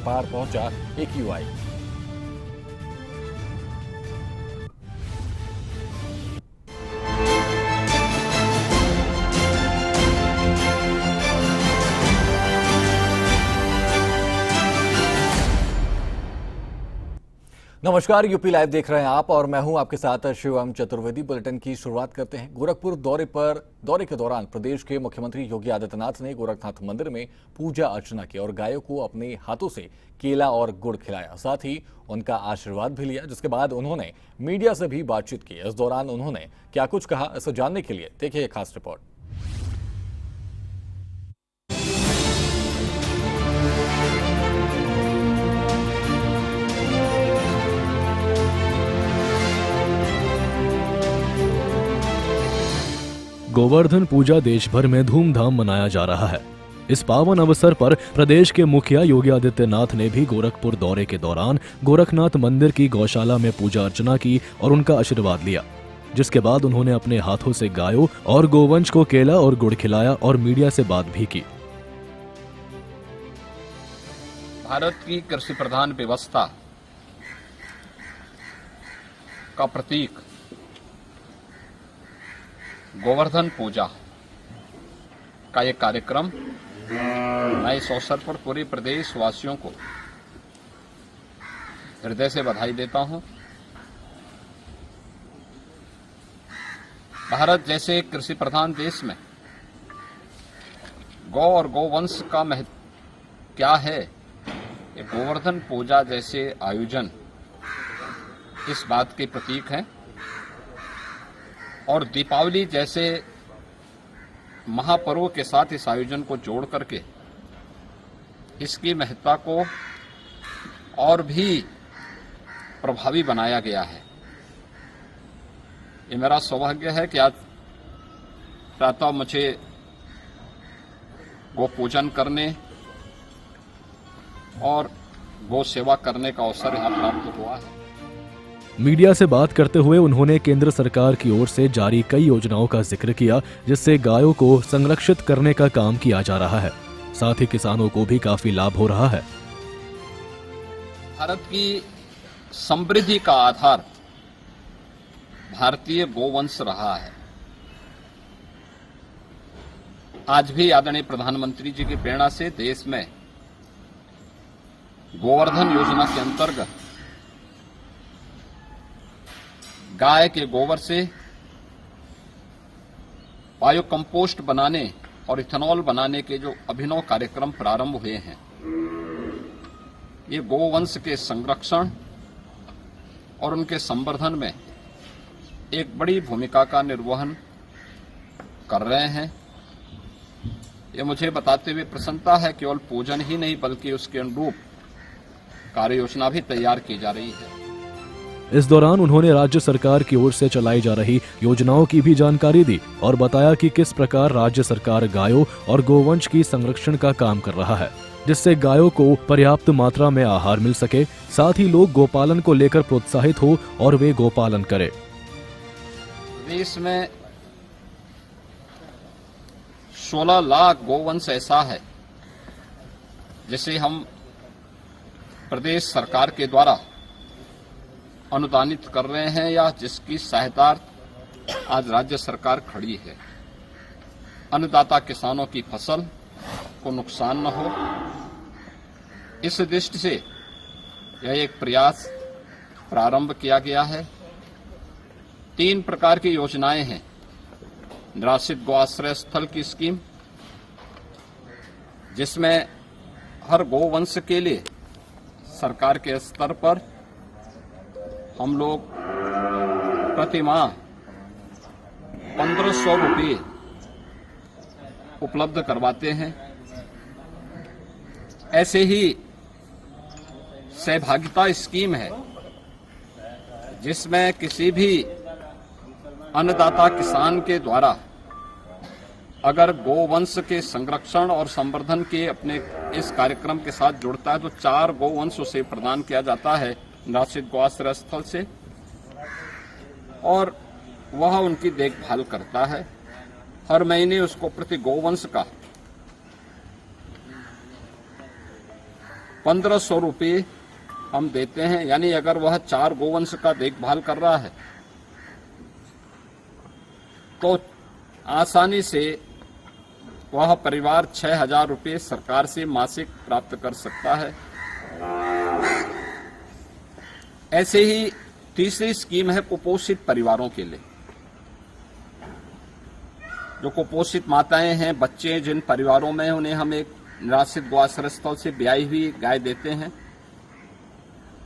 पार पहुंचा AQI। नमस्कार, UP live देख रहे हैं आप और मैं हूं आपके साथ शिवम चतुर्वेदी। बुलेटिन की शुरुआत करते हैं। गोरखपुर दौरे के दौरान प्रदेश के मुख्यमंत्री योगी आदित्यनाथ ने गोरखनाथ मंदिर में पूजा अर्चना की और गायों को अपने हाथों से केला और गुड़ खिलाया, साथ ही उनका आशीर्वाद भी लिया, जिसके बाद उन्होंने मीडिया से भी बातचीत की। इस दौरान उन्होंने क्या कुछ कहा, इसे जानने के लिए देखिए एक खास रिपोर्ट। गोवर्धन पूजा देश भर में धूमधाम मनाया जा रहा है। इस पावन अवसर पर प्रदेश के मुखिया योगी आदित्यनाथ ने भी गोरखपुर दौरे के दौरान गोरखनाथ मंदिर की गौशाला में पूजा अर्चना की और उनका आशीर्वाद लिया, जिसके बाद उन्होंने अपने हाथों से गायों और गोवंश को केला और गुड़ खिलाया और मीडिया से बात भी की। भारत की कृषि प्रधान व्यवस्था का प्रतीक गोवर्धन पूजा का ये कार्यक्रम, मैं इस अवसर पर पूरे प्रदेश वासियों को हृदय से बधाई देता हूं। भारत जैसे कृषि प्रधान देश में गौ और गोवंश का महत्व क्या है, ये गोवर्धन पूजा जैसे आयोजन इस बात के प्रतीक हैं। और दीपावली जैसे महापर्व के साथ इस आयोजन को जोड़ करके इसकी महत्ता को और भी प्रभावी बनाया गया है। ये मेरा सौभाग्य है कि आज प्रातः मुझे गो पूजन करने और गो सेवा करने का अवसर यहाँ प्राप्त हुआ है। मीडिया से बात करते हुए उन्होंने केंद्र सरकार की ओर से जारी कई योजनाओं का जिक्र किया, जिससे गायों को संरक्षित करने का काम किया जा रहा है। साथ ही किसानों को भी काफी लाभ हो रहा है। भारत की समृद्धि का आधार भारतीय गोवंश रहा है। आज भी आदरणीय प्रधानमंत्री जी की प्रेरणा से देश में गोवर्धन योजना के अंतर्गत गाय के गोबर से बायो कंपोस्ट बनाने और इथेनॉल बनाने के जो अभिनव कार्यक्रम प्रारंभ हुए हैं, ये गोवंश के संरक्षण और उनके संवर्धन में एक बड़ी भूमिका का निर्वहन कर रहे हैं। ये मुझे बताते हुए प्रसन्नता है, केवल पूजन ही नहीं बल्कि उसके अनुरूप कार्य योजना भी तैयार की जा रही है। इस दौरान उन्होंने राज्य सरकार की ओर से चलाई जा रही योजनाओं की भी जानकारी दी और बताया कि किस प्रकार राज्य सरकार गायों और गोवंश की संरक्षण का काम कर रहा है, जिससे गायों को पर्याप्त मात्रा में आहार मिल सके, साथ ही लोग गोपालन को लेकर प्रोत्साहित हो और वे गोपालन करें। देश में 16 लाख गोवंश ऐसा है जिसे हम प्रदेश सरकार के द्वारा अनुदानित कर रहे हैं या जिसकी सहायता आज राज्य सरकार खड़ी है। अन्नदाता किसानों की फसल को नुकसान न हो, इस दृष्टि से यह एक प्रयास प्रारंभ किया गया है। 3 प्रकार की योजनाएं हैं। निराश्रित गौ आश्रय स्थल की स्कीम, जिसमें हर गोवंश के लिए सरकार के स्तर पर हम लोग प्रति माह 1500 रुपये उपलब्ध करवाते हैं। ऐसे ही सहभागिता स्कीम है, जिसमें किसी भी अन्नदाता किसान के द्वारा अगर गोवंश के संरक्षण और संवर्धन के अपने इस कार्यक्रम के साथ जुड़ता है तो 4 गोवंश उसे प्रदान किया जाता है निराश्रित गौ आश्रय स्थल से, और वह उनकी देखभाल करता है। हर महीने उसको प्रति गोवंश का 1500 रुपये हम देते हैं। यानी अगर वह 4 गोवंश का देखभाल कर रहा है तो आसानी से वह परिवार 6000 रुपये सरकार से मासिक प्राप्त कर सकता है। ऐसे ही तीसरी स्कीम है कुपोषित परिवारों के लिए। जो कुपोषित माताएं हैं, बच्चे हैं, जिन परिवारों में उन्हें हम एक निराश्रित गौआश्रय से ब्याई हुई गाय देते हैं।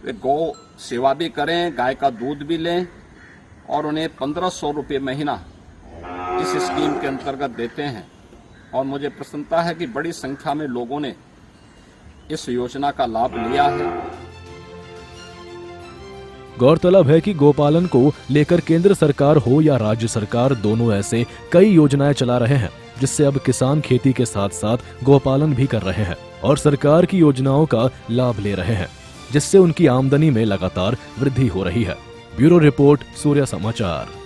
वे गौ सेवा भी करें, गाय का दूध भी लें और उन्हें 1500 रुपये महीना इस स्कीम के अंतर्गत देते हैं। और मुझे प्रसन्नता है कि बड़ी संख्या में लोगों ने इस योजना का लाभ लिया है। गौरतलब है कि गौपालन को लेकर केंद्र सरकार हो या राज्य सरकार, दोनों ऐसे कई योजनाएं चला रहे हैं जिससे अब किसान खेती के साथ साथ गौपालन भी कर रहे हैं और सरकार की योजनाओं का लाभ ले रहे हैं, जिससे उनकी आमदनी में लगातार वृद्धि हो रही है। ब्यूरो रिपोर्ट, सूर्य समाचार।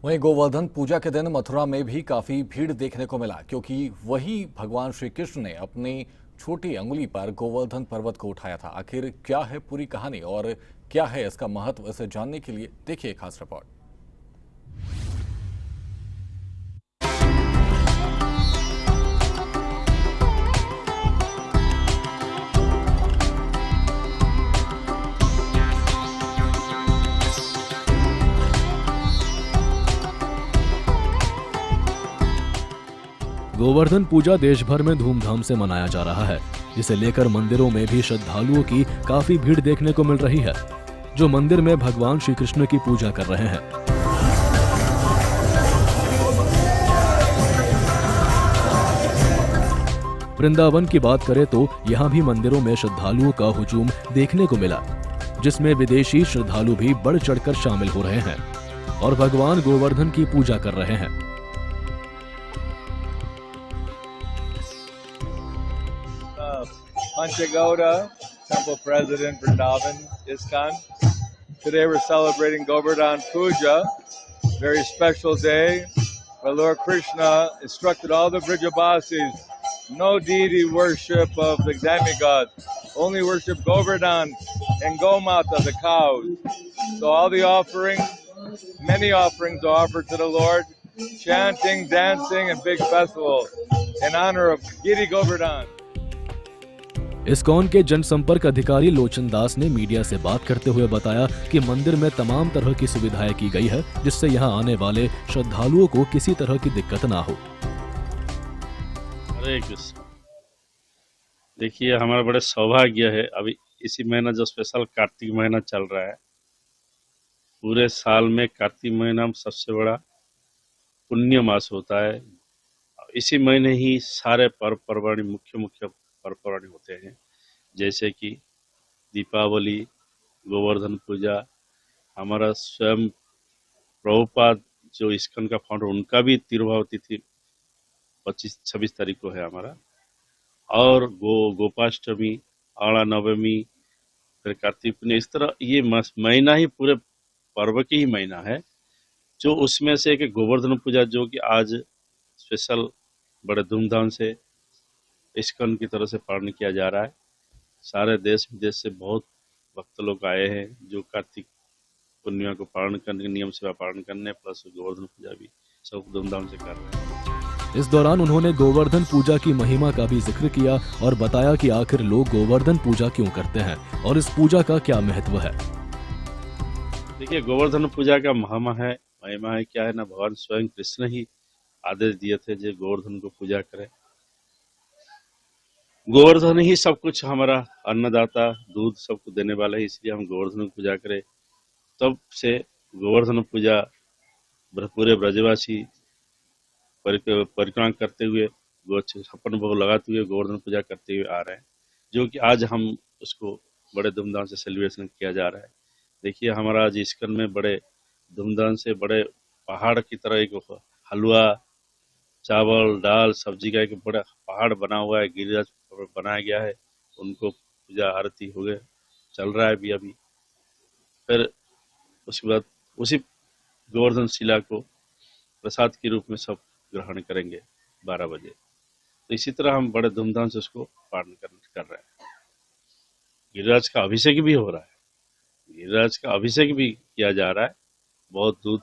वहीं गोवर्धन पूजा के दिन मथुरा में भी काफी भीड़ देखने को मिला, क्योंकि वही भगवान श्री कृष्ण ने अपनी छोटी अंगुली पर गोवर्धन पर्वत को उठाया था। आखिर क्या है पूरी कहानी और क्या है इसका महत्व, इसे जानने के लिए देखिए खास रिपोर्ट। गोवर्धन पूजा देश भर में धूमधाम से मनाया जा रहा है, जिसे लेकर मंदिरों में भी श्रद्धालुओं की काफी भीड़ देखने को मिल रही है, जो मंदिर में भगवान श्री कृष्ण की पूजा कर रहे हैं। वृंदावन की बात करें तो यहाँ भी मंदिरों में श्रद्धालुओं का हुजूम देखने को मिला, जिसमें विदेशी श्रद्धालु भी बढ़ चढ़कर शामिल हो रहे हैं और भगवान गोवर्धन की पूजा कर रहे हैं। Panchagauda, Temple President, Vrindavan, ISKCON. Today we're celebrating Govardhan Puja, very special day where Lord Krishna instructed all the Vrijabasis, no deity worship of the demigod, only worship Govardhan and Gomata, the cows. So all the offerings, many offerings are offered to the Lord, chanting, dancing, and big festival in honor of Giri Govardhan. ISKCON के जनसंपर्क अधिकारी लोचन दास ने media से बात करते हुए बताया कि मंदिर में तमाम तरह की सुविधाएं की गई है, जिससे यहां आने वाले श्रद्धालुओं को किसी तरह की दिक्कत ना हो। हरे कृष्ण। देखिए, हमारा बड़े सौभाग्य है, अभी इसी महीना जो स्पेशल कार्तिक महीना चल रहा है, पूरे साल में कार्तिक महीना सबसे बड़ा पुण्य मास होता है। इसी महीने ही सारे पर्व पर्वाणी, मुख्य पर्व पर्वाणी होते हैं, जैसे कि दीपावली, गोवर्धन पूजा। हमारा स्वयं प्रभुपाद जो इस्कॉन का फाउंडर, उनका भी तिरुभाव तिथि 25-26 तारीख को है हमारा। और गोपाष्टमी, आड़ा नवमी, फिर कार्तिक पूर्णिमा, इस तरह ये महीना ही पूरे पर्व की ही महीना है। जो उसमें से एक गोवर्धन पूजा, जो कि आज स्पेशल बड़े धूमधाम से इस्कॉन की तरफ से पालन किया जा रहा है। सारे देश विदेश से बहुत भक्त लोग आए हैं जो कार्तिक पूर्णिमा को पालन करने, नियम सेवा पालन करने, प्लस गोवर्धन पूजा भी सब धूमधाम से कर रहे हैं। इस दौरान उन्होंने गोवर्धन पूजा की महिमा का भी जिक्र किया और बताया कि आखिर लोग गोवर्धन पूजा क्यों करते हैं और इस पूजा का क्या महत्व है। देखिए, गोवर्धन पूजा का महिमा है क्या है ना, भगवान स्वयं कृष्ण ही आदेश दिए थे जो गोवर्धन को पूजा करें। गोवर्धन ही सब कुछ, हमारा अन्नदाता, दूध सबको देने वाला है, इसलिए हम गोवर्धन की पूजा करें। तब से गोवर्धन पूजा पूरे ब्रजवासी परिक्रमा करते हुए, छप्पन भोग लगाते हुए गोवर्धन पूजा करते हुए आ रहे हैं, जो कि आज हम उसको बड़े धूमधाम से सेलिब्रेशन किया जा रहा है। देखिए, हमारा आज इस्कॉन में बड़े धूमधाम से, बड़े पहाड़ की तरह एक हलवा, चावल, दाल, सब्जी का एक बड़ा पहाड़ बना हुआ है, गिरिराज बनाया गया है। उनको पूजा आरती हो गए, चल रहा है अभी। फिर उसके बाद उसी गोवर्धन शिला को प्रसाद के रूप में सब ग्रहण करेंगे। 12 बजे। तो इसी तरह हम बड़े धूमधाम से उसको पालन कर रहे हैं। गिरिराज का अभिषेक भी हो रहा है, गिरिराज का अभिषेक भी किया जा रहा है। बहुत दूध,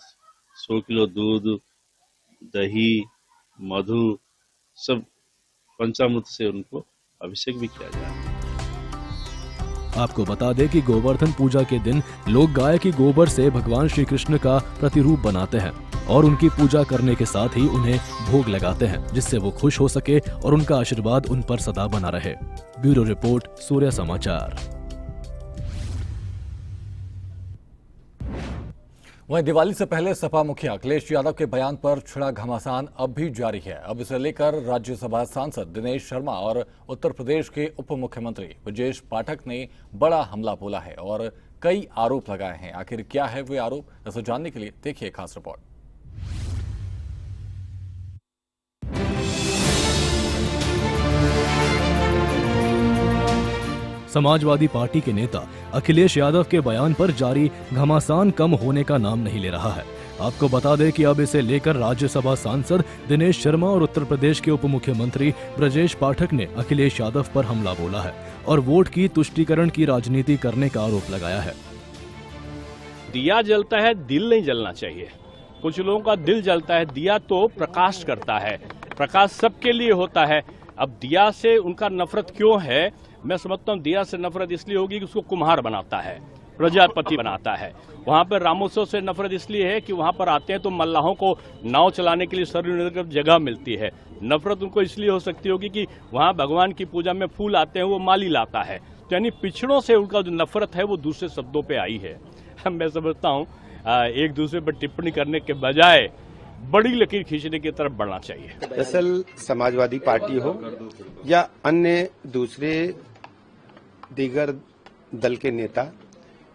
100 किलो दूध, दही, मधु, सब पंचामृत से उनको अभिषेक भी किया जा रहा है। आपको बता दें कि गोवर्धन पूजा के दिन लोग गाय की गोबर से भगवान श्री कृष्ण का प्रतिरूप बनाते हैं और उनकी पूजा करने के साथ ही उन्हें भोग लगाते हैं, जिससे वो खुश हो सके और उनका आशीर्वाद उन पर सदा बना रहे। ब्यूरो रिपोर्ट, सूर्य समाचार। वहीं दिवाली से पहले सपा मुखिया अखिलेश यादव के बयान पर छिड़ा घमासान अब भी जारी है। अब इसे लेकर राज्यसभा सांसद दिनेश शर्मा और उत्तर प्रदेश के उप मुख्यमंत्री ब्रजेश पाठक ने बड़ा हमला बोला है और कई आरोप लगाए हैं। आखिर क्या है वे आरोप, इसे जानने के लिए देखिए खास रिपोर्ट। समाजवादी पार्टी के नेता अखिलेश यादव के बयान पर जारी घमासान कम होने का नाम नहीं ले रहा है। आपको बता दें कि अब इसे लेकर राज्यसभा सांसद दिनेश शर्मा और उत्तर प्रदेश के उप मुख्यमंत्री ब्रजेश पाठक ने अखिलेश यादव पर हमला बोला है और वोट की तुष्टीकरण की राजनीति करने का आरोप लगाया है। दिया जलता है, दिल नहीं जलना चाहिए। कुछ लोगों का दिल जलता है, दिया तो प्रकाश करता है, प्रकाश सबके लिए होता है। अब दिया से उनका नफरत क्यों है? मैं समझता हूँ दिया से नफरत इसलिए होगी कि उसको कुम्हार बनाता है, प्रजापति बनाता है। वहाँ पर रामोत्सव से नफरत इसलिए है कि वहाँ पर आते हैं तो मल्लाहों को नाव चलाने के लिए सरयू जगह मिलती है। नफरत उनको इसलिए हो सकती होगी कि वहाँ भगवान की पूजा में फूल आते हैं, वो माली लाता है। तो यानी पिछड़ों से उनका जो नफरत है वो दूसरे शब्दों पे आई है। मैं समझता हूँ एक दूसरे पर टिप्पणी करने के बजाय बड़ी लकीर खींचने की तरफ बढ़ना चाहिए। दरअसल समाजवादी पार्टी हो या अन्य दूसरे दीगर दल के नेता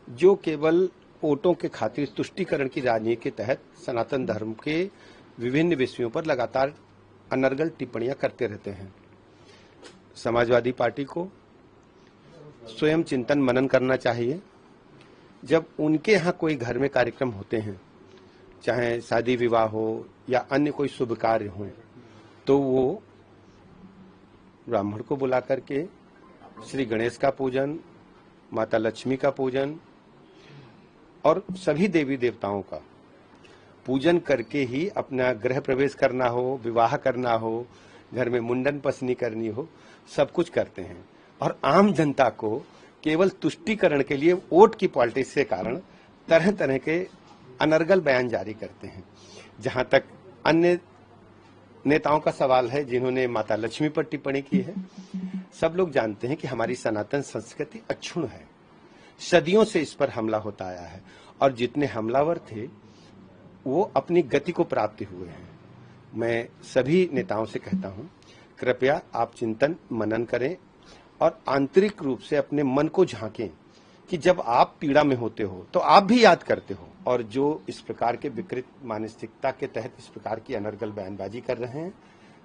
जो केवल वोटों के खातिर तुष्टीकरण की राजनीति के तहत सनातन धर्म के विभिन्न विषयों पर लगातार अनर्गल टिप्पणियां करते रहते हैं। समाजवादी पार्टी को स्वयं चिंतन मनन करना चाहिए। जब उनके यहाँ कोई घर में कार्यक्रम होते हैं, चाहे शादी विवाह हो या अन्य कोई शुभ कार्य हो, तो वो ब्राह्मण को बुला करके श्री गणेश का पूजन, माता लक्ष्मी का पूजन और सभी देवी देवताओं का पूजन करके ही अपना गृह प्रवेश करना हो, विवाह करना हो, घर में मुंडन पसनी करनी हो, सब कुछ करते हैं। और आम जनता को केवल तुष्टीकरण के लिए वोट की पॉलिटिक्स के कारण तरह तरह के अनर्गल बयान जारी करते हैं। जहां तक अन्य नेताओं का सवाल है जिन्होंने माता लक्ष्मी पर टिप्पणी की है, सब लोग जानते हैं कि हमारी सनातन संस्कृति अक्षुण्ण है। सदियों से इस पर हमला होता आया है और जितने हमलावर थे वो अपनी गति को प्राप्त हुए हैं। मैं सभी नेताओं से कहता हूं, कृपया आप चिंतन मनन करें और आंतरिक रूप से अपने मन को झांकें कि जब आप पीड़ा में होते हो तो आप भी याद करते हो। और जो इस प्रकार के विकृत मानसिकता के तहत इस प्रकार की अनर्गल बयानबाजी कर रहे हैं,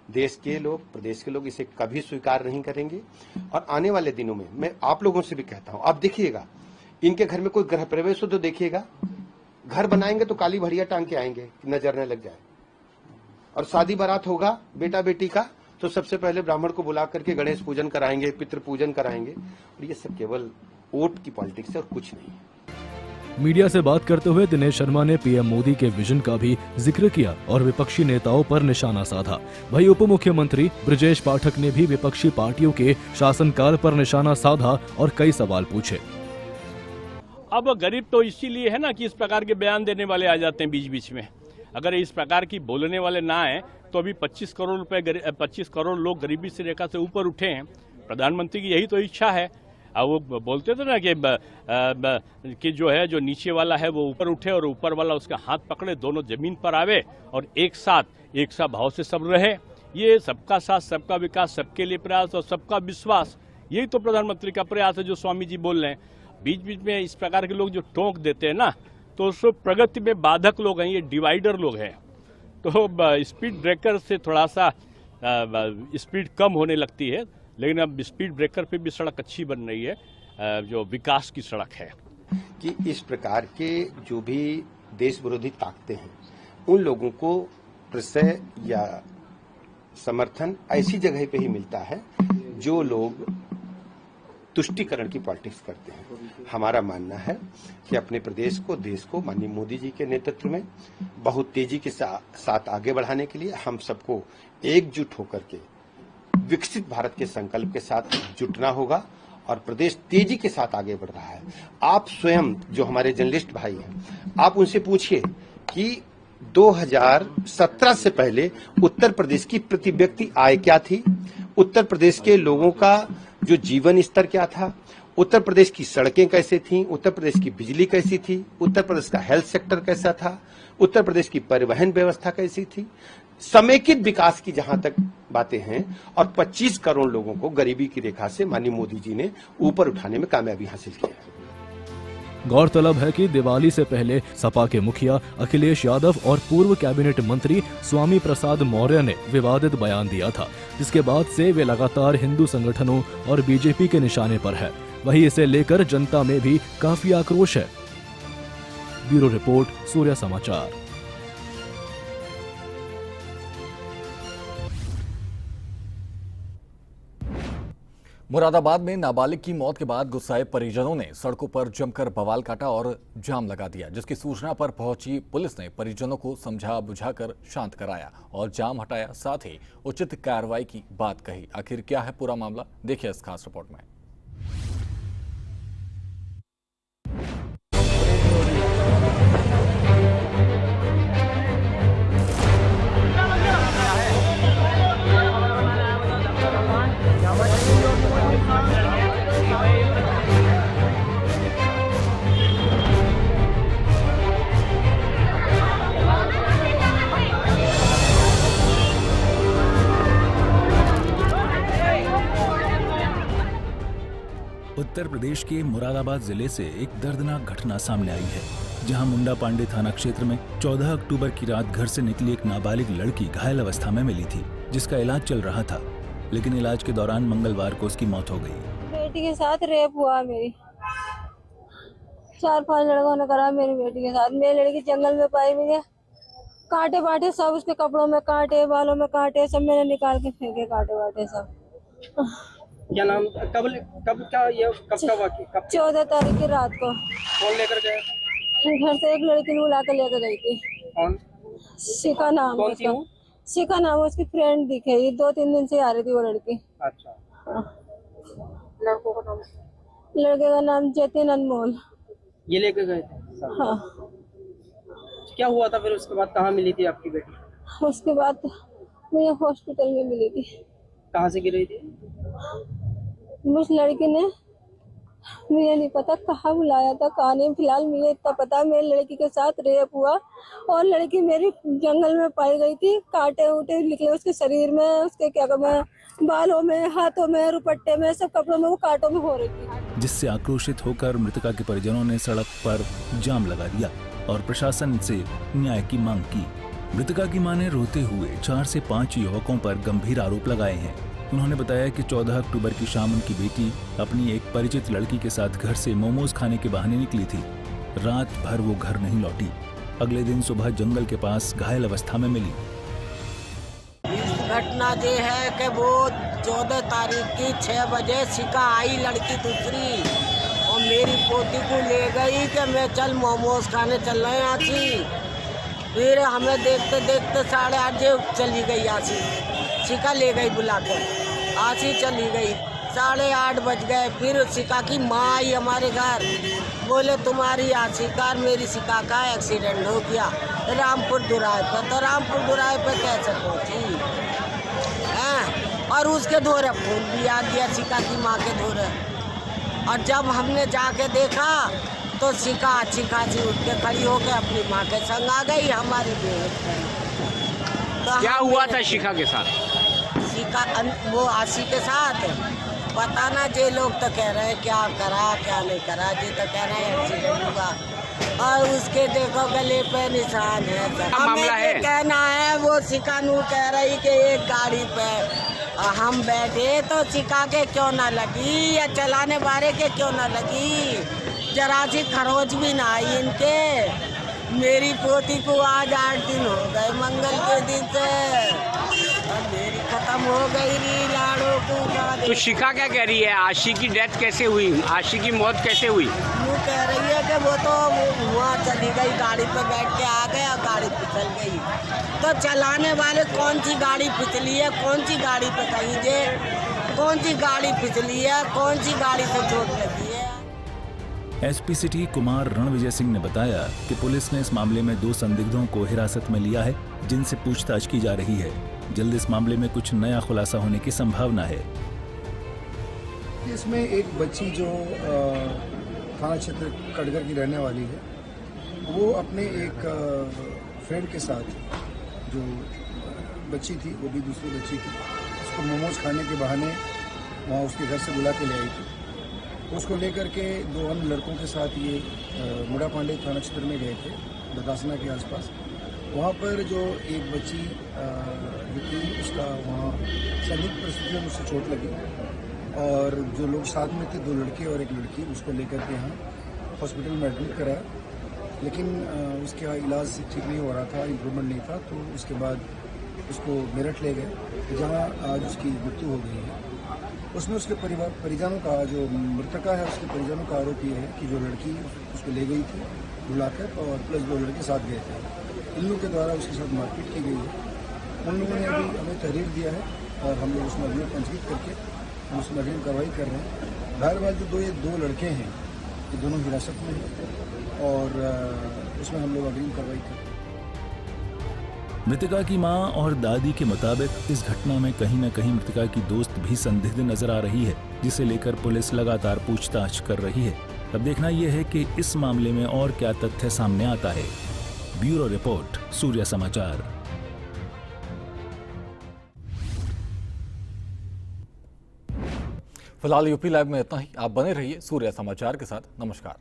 देश के लोग, प्रदेश के लोग इसे कभी स्वीकार नहीं करेंगे। और आने वाले दिनों में मैं आप लोगों से भी कहता हूं, आप देखिएगा इनके घर में कोई गृह प्रवेश हो तो देखिएगा, घर बनाएंगे तो काली भड़िया टांग के आएंगे, नजर न लग जाए। और शादी बारात होगा बेटा बेटी का तो सबसे पहले ब्राह्मण को बुला करके गणेश पूजन कराएंगे, पितृ पूजन कराएंगे। और ये सब केवल वोट की पॉलिटिक्स है और कुछ नहीं है। मीडिया से बात करते हुए दिनेश शर्मा ने पीएम मोदी के विजन का भी जिक्र किया और विपक्षी नेताओं पर निशाना साधा। वहीं उप मुख्यमंत्री ब्रजेश पाठक ने भी विपक्षी पार्टियों के शासनकाल पर निशाना साधा और कई सवाल पूछे। अब गरीब तो इसीलिए है ना कि इस प्रकार के बयान देने वाले आ जाते हैं बीच बीच में। अगर इस प्रकार की बोलने वाले ना आए तो अभी 25 करोड़ लोग गरीबी से रेखा से ऊपर उठे हैं। प्रधानमंत्री की यही तो इच्छा है। वो बोलते थे ना कि जो है जो नीचे वाला है वो ऊपर उठे और ऊपर वाला उसका हाथ पकड़े, दोनों जमीन पर आवे और एक साथ भाव से सब रहे। ये सबका साथ, सबका विकास, सबके लिए प्रयास और सबका विश्वास, यही तो प्रधानमंत्री का प्रयास है जो स्वामी जी बोल रहे हैं। बीच बीच में इस प्रकार के लोग जो टोंक देते हैं ना, तो उस प्रगति में बाधक लोग हैं, ये डिवाइडर लोग हैं। तो स्पीड ब्रेकर से थोड़ा सा स्पीड कम होने लगती है, लेकिन अब स्पीड ब्रेकर पे भी सड़क अच्छी बन रही है, जो विकास की सड़क है। कि इस प्रकार के जो भी देश विरोधी ताकतें हैं, उन लोगों को प्रशय या समर्थन ऐसी जगह पे ही मिलता है जो लोग तुष्टीकरण की पॉलिटिक्स करते हैं। हमारा मानना है कि अपने प्रदेश को, देश को माननीय मोदी जी के नेतृत्व में बहुत तेजी के साथ आगे बढ़ाने के लिए हम सबको एकजुट होकर के विकसित भारत के संकल्प के साथ जुटना होगा और प्रदेश तेजी के साथ आगे बढ़ रहा है। आप स्वयं जो हमारे जर्नलिस्ट भाई हैं, आप उनसे पूछिए कि 2017 से पहले उत्तर प्रदेश की प्रति व्यक्ति आय क्या थी, उत्तर प्रदेश के लोगों का जो जीवन स्तर क्या था, उत्तर प्रदेश की सड़कें कैसे थीं, उत्तर प्रदेश की बिजली कैसी थी, उत्तर प्रदेश का हेल्थ सेक्टर कैसा था, उत्तर प्रदेश की परिवहन व्यवस्था कैसी थी, समेकित विकास की जहां तक बातें हैं, और 25 करोड़ लोगों को गरीबी की रेखा से माननीय मोदी जी ने ऊपर उठाने में कामयाबी हासिल की है। गौरतलब है कि दिवाली से पहले सपा के मुखिया अखिलेश यादव और पूर्व कैबिनेट मंत्री स्वामी प्रसाद मौर्य ने विवादित बयान दिया था, जिसके बाद से वे लगातार हिंदू संगठनों और बीजेपी के निशाने पर है। वहीं इसे लेकर जनता में भी काफी आक्रोश है। ब्यूरो रिपोर्ट, सूर्य समाचार। मुरादाबाद में नाबालिग की मौत के बाद गुस्साए परिजनों ने सड़कों पर जमकर बवाल काटा और जाम लगा दिया, जिसकी सूचना पर पहुंची पुलिस ने परिजनों को समझा बुझाकर शांत कराया और जाम हटाया, साथ ही उचित कार्रवाई की बात कही। आखिर क्या है पूरा मामला, देखिए इस खास रिपोर्ट में। उत्तर प्रदेश के मुरादाबाद जिले से एक दर्दनाक घटना सामने आई है, जहां मुंडा पांडे थाना क्षेत्र में 14 अक्टूबर की रात घर से निकली एक नाबालिग लड़की घायल अवस्था में मिली थी, जिसका इलाज चल रहा था, लेकिन इलाज के दौरान मंगलवार को उसकी मौत हो गई। बेटी के साथ रेप हुआ, मेरी 4-5 लड़कों ने करा मेरी बेटी के साथ। मेरी लड़की जंगल में पाई हुई है, कांटे बांटे सब, उसके कपड़ों में कांटे, बालों में कांटे, सब मैंने निकाल के फेंके कांटे बांटे सब। क्या नाम, कब का वाक़या? कब? 14 तारीख की रात को। कौन लेकर गया? घर से एक लड़की ने बुला के लेकर गई थी। कौन? शिखा नाम। कौन सी वो? शिखा नाम, उसकी फ्रेंड दिखेगी, 2-3 दिन से आ रही थी वो लड़की। अच्छा। लड़कों का नाम? लड़के का नाम जतिन अनमोल। ये लेकर गए थे? हाँ। क्या हुआ था फिर उसके बाद, कहाँ मिली थी आपकी बेटी? उसके बाद मुझे हॉस्पिटल में मिली थी। कहाँ से गिरी थी? उस लड़की ने, मुझे नहीं पता कहाँ बुलाया था, कहाँ नहीं। फिलहाल मुझे इतना पता मेरी लड़की के साथ रेप हुआ और लड़की मेरी जंगल में पाई गई थी। कांटे उटे निकले उसके शरीर में, उसके क्या कहते, बालों में, हाथों में, रुपट्टे में, सब कपड़ों में वो कांटों में हो रही थी। जिससे आक्रोशित होकर मृतका के परिजनों ने सड़क पर जाम लगा दिया और प्रशासन से न्याय की मांग की। मृतका की मां ने रोते हुए 4 से 5 युवकों पर गंभीर आरोप लगाए हैं। उन्होंने बताया कि 14 अक्टूबर की शाम उनकी बेटी अपनी एक परिचित लड़की के साथ घर से मोमोज खाने के बहाने निकली थी। रात भर वो घर नहीं लौटी। अगले दिन सुबह जंगल के पास घायल अवस्था में मिली। घटना ये है कि वो 14 तारीख की 6 बजे शिका आई लड़की दूसरी और मेरी पोती को ले गई कि मैं चल मोमोज खाने चल रहे हैं आशी। फिर हमें देखते देखते 8:30 चली गई आशी। शिका ले गई बुला कर, आशी चली गई। 8:30 बज गए। फिर शिका की माँ आई हमारे घर, बोले तुम्हारी आशिका मेरी शिका का एक्सीडेंट हो गया रामपुर दुराए पर। तो रामपुर दुराए पर कैसे पहुँची? और उसके धोरे फोन भी आ गया शिका की माँ के धोरे। और जब हमने जाके देखा तो शिका अच्छी खासी उठ के खड़ी होकर अपनी माँ के संग आ गई हमारे तो क्या हुआ था शिका के साथ? शिका वो आशी के साथ पता ना, जे लोग तो कह रहे हैं क्या करा क्या नहीं करा, जे तो कह रहे हैं एक्सीडेंट हुआ। और उसके देखो गले पे निशान है। हमें कहना है वो शिका नू कह रही कि एक गाड़ी पे हम बैठे तो शिका के क्यों ना लगी या चलाने वाले के क्यों ना लगी, जरा सी खरोच भी ना आई इनके। मेरी पोती को आज 8 दिन हो गए मंगल के दिन से और मेरी खत्म हो गई री लाड़ो को। तो शिखा क्या कह रही है, आशी की डेथ कैसे हुई, आशी की मौत कैसे हुई? वो कह रही है कि वो तो वहाँ चली गई, गाड़ी पे बैठ के आ गया, गाड़ी फिसल गई। तो चलाने वाले कौन सी गाड़ी फिसली है, कौन सी गाड़ी पे कहीं जे, कौन सी गाड़ी फिसली है, कौन सी गाड़ी से चोट लगी है। एसपी सिटी कुमार रणविजय सिंह ने बताया कि पुलिस ने इस मामले में 2 संदिग्धों को हिरासत में लिया है, जिनसे पूछताछ की जा रही है। जल्द इस मामले में कुछ नया खुलासा होने की संभावना है। इसमें एक बच्ची जो थाना क्षेत्र कटघर की रहने वाली है, वो अपने एक फ्रेंड के साथ, जो बच्ची थी वो भी दूसरी बच्ची थी, उसको मोमोज खाने के बहाने वहाँ उसके घर से बुला के ले आई थी। उसको लेकर के 2 अन्य लड़कों के साथ ये मुड़ा पांडे थाना क्षेत्र में गए थे, बदासना के आसपास। वहाँ पर जो एक बच्ची थी, उसका वहाँ संदिग्ध परिस्थितियों में उससे चोट लगी और जो लोग साथ में थे, 2 लड़के और एक लड़की, उसको लेकर के यहाँ हॉस्पिटल में एडमिट कराया, लेकिन उसका इलाज ठीक नहीं हो रहा था, इम्प्रूवमेंट नहीं था। तो उसके बाद उसको मेरठ ले गए, जहाँ आज उसकी मृत्यु हो गई है। उसमें उसके परिजनों का, जो मृतका है उसके परिजनों का आरोप ये है कि जो लड़की उसको ले गई थी बुलाकर और प्लस 2 लड़के साथ गए थे, इन लोगों के द्वारा उसके साथ मारपीट की गई है। उन लोगों ने अभी हमें तहरीर दिया है और हम लोग उसमें अभियोग पंजीकृत करके हम उसमें अग्रिम कार्रवाई कर रहे हैं। बहरहाल जो ये दो लड़के हैं, ये दोनों हिरासत में हैं और उसमें हम लोग अग्रिम कार्रवाई कर रहे हैं। मृतका की मां और दादी के मुताबिक इस घटना में कहीं न कहीं मृतका की दोस्त भी संदिग्ध नजर आ रही है, जिसे लेकर पुलिस लगातार पूछताछ कर रही है। अब देखना यह है कि इस मामले में और क्या तथ्य सामने आता है। ब्यूरो रिपोर्ट, सूर्य समाचार। फिलहाल यूपी लाइव में इतना ही। आप बने रहिए सूर्य समाचार के साथ। नमस्कार।